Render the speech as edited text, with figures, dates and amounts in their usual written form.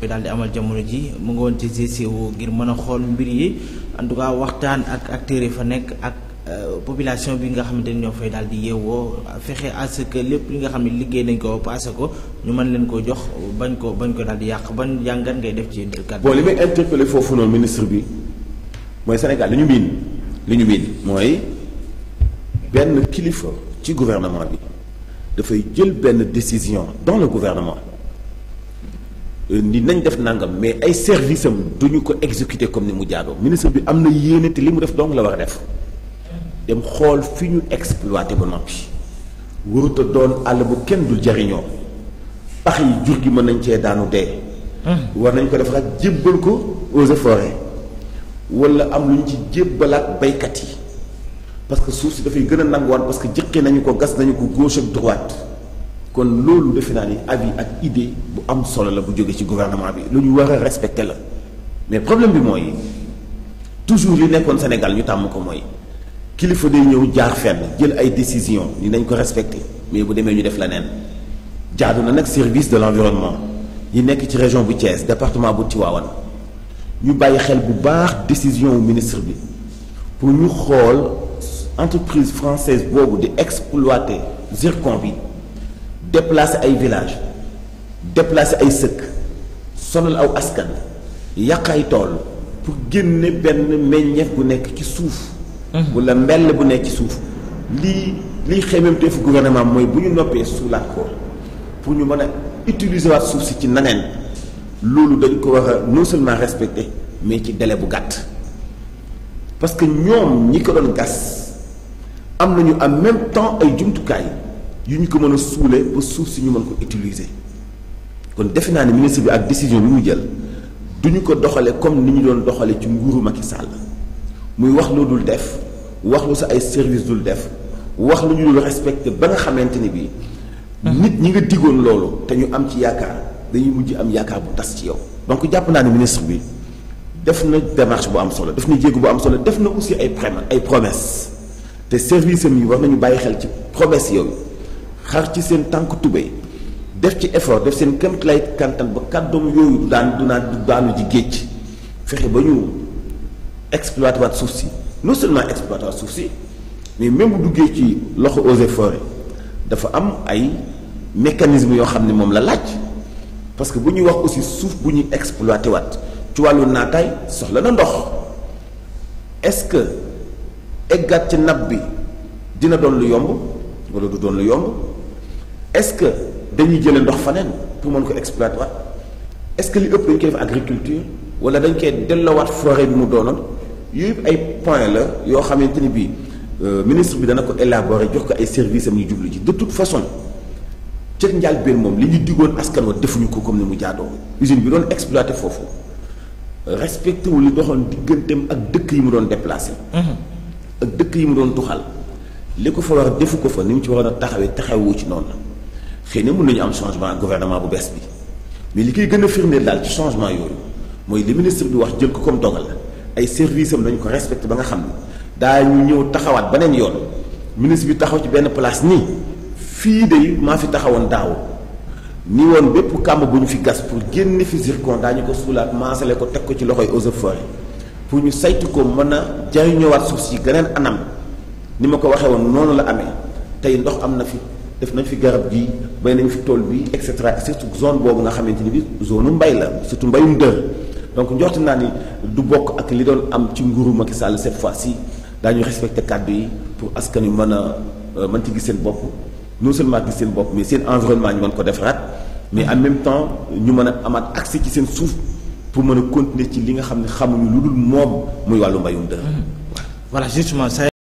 daal di amal jamono ji mu ngi woon ci GCO ngir mën a xool mbir yi en tout cas waxtaan ak acteurs yi fa nekk ak population bi nga xamante ni ñoo fay daal di yeewoo fexe à ce que lépp li nga xam ne liggéey nañ ko passé ko ñu mën leen ko jox bañ ko daal di yàq ban jàngat ngay def ci kàddu. bon li may interpellé foofu noonu ministre bi mooy Sénégal li ñu miin mooy benn kilifa ci gouvernement bi dafay jël benn décision dans le gouvernement ni nañ def nangam mais ay services am duñu ko exécuter comme ni mu jaadoo ministre bi am na yéene te li mu def donc la war a def dem xool fi ñu exploité ba noppi warut a doon àll bu kenn dul jariñoo pax yi jur gi mën nañ cee daanu dee. war nañ ko def rek jébbal ko eaux et forêts wala am lu ñu ci jébbalaat baykat yi parce que suuf si dafay gën a nanguwaat parce que jëkkee nañu ko gas nañu ko gauche ak droite kon loolu defe naa ni avis ak idée bu am solo la bu jóge ci gouvernement bi lu ñu war a respecter la mais problème bi mooy toujours li nekkoon Sénégal ñu tàmm ko mooy kilifa day ñëw jaar fenn jël ay décision ni nañ ko respecter mais bu demee ñu def leneen jaadu na nag service de l'environnement yi nekk ci région bu Thiès département bu Tivaouane ñu bàyyi xel bu baax décision ministre bi pour ñu xool entreprise française boobu di exploiter zircon bi déplacer ay villages déplacer ay sëkk sonal aw askan yàq ay tool pour génne benn meññeef bu nekk ci suuf. wala mbell bu nekk ci suuf lii xemmeemteefu gouvernement mooy bu ñu noppee suulaat ko pour ñu mën a utiliser waat suuf si ci naneen loolu dañ ko war a non seulement respecter mais ci délai bu gàtt parce que ñoom ñi ko doon gas am nañu en même temps ay jumtukaay yu ñu ko mën a suulee ba suuf si ñu mën ko utiliser kon defe naa ne ministre bi ak décision bi mu jël duñu ko doxale comme ni ñu doon doxale ci nguuru Macky Sall muy wax lu dul def wax lu sa ay service dul def wax lu ñu dul respecté ba nga xamante ni bii nit ñi nga diggoon loolu te ñu am ci yaakaar dañuy mujj am yaakaar bu tas ci yow donc jàpp naa ne ministre bi def na démarche bu am solo def na jéego bu am solo def na aussi ay promesse te service am yi war nañu bàyyi xel ci promesse yooyu xar ci seen tànk tubéy def ci effort def seen kéemtalaay kantan ba kàddoom yooyu du daanu ji géej fexe ba ñu exploité waat suuf si non seulement exploité waat suuf si mais même bu duggee ci loxo eaux et forêts dafa am ay mécanismes yoo xam ne moom la laaj parce que bu ñuy wax aussi suuf bu ñuy exploité waat ci wàllu naataay soxla na ndox est-ce que eggaat ci nappe bi dina doon lu yomb wala du doon lu yomb est-ce que dañuy jëlee ndox faneen pour mën ko exploité waat est-ce que li ëpp dañ koy def agriculture wala dañ koy delloowaat forêt bi mu doonoon yooyu ay point la yoo xamante ni bii ministre bi dana ko élaborer jox ko ay services am ñu jublu ci de toute façon ca njëlbéen moom li ñu diggoon askan wa defuñu ko comme ni mu jaadoo usine bi doon exploité foofu respecté wu li doxoon digganteem ak dëkk yi mu doon déplacé. ak dëkk yi mu doon tuxal li ko fa war a defu ko fa ni mu ci waroon a taxawu ci noonu xëy na mën nañu am changement gouvernement bu bees bi mais li koy gën a firndeel daal ci changement yooyu mooy li ministre bi wax jël ko comme dogal ay services am nañu ko respecté ba nga xam ne daa ñu ñëw taxawaat beneen yoon ministre bi taxaw ci benn place nii fii de maa fi taxawoon daaw ni woon bépp kàmb bu ñu fi gas pour génne fi zircon daañu ko suulaat maasale ko teg ko ci loxoy eaux et forêts pour ñu saytu ko mën a jariñoowaat suuf si geneen anam ni ma ko waxee woon noonu la amee tey ndox am na fi def nañ fi garab gi bay nañ fi tool bi et cetera surtout zone boobu nga xamante ni bi zone mbay la surtout mbayum dër donc njorti naa ni du bokk ak li doon am ci nguuru Macky Sall cette fois-ci daañu respecté kàddu yi pour askan wi mën ci gis seen bopp non seulement gis seen bopp mais seen environnement ñu mën ko defaraat mais en même temps ñu mën a amaat accès ci seen suuf pour mën a continuer ci li nga xam ne xamuñu lu dul moom muy wàllu mbayum dër. Voilà justement ça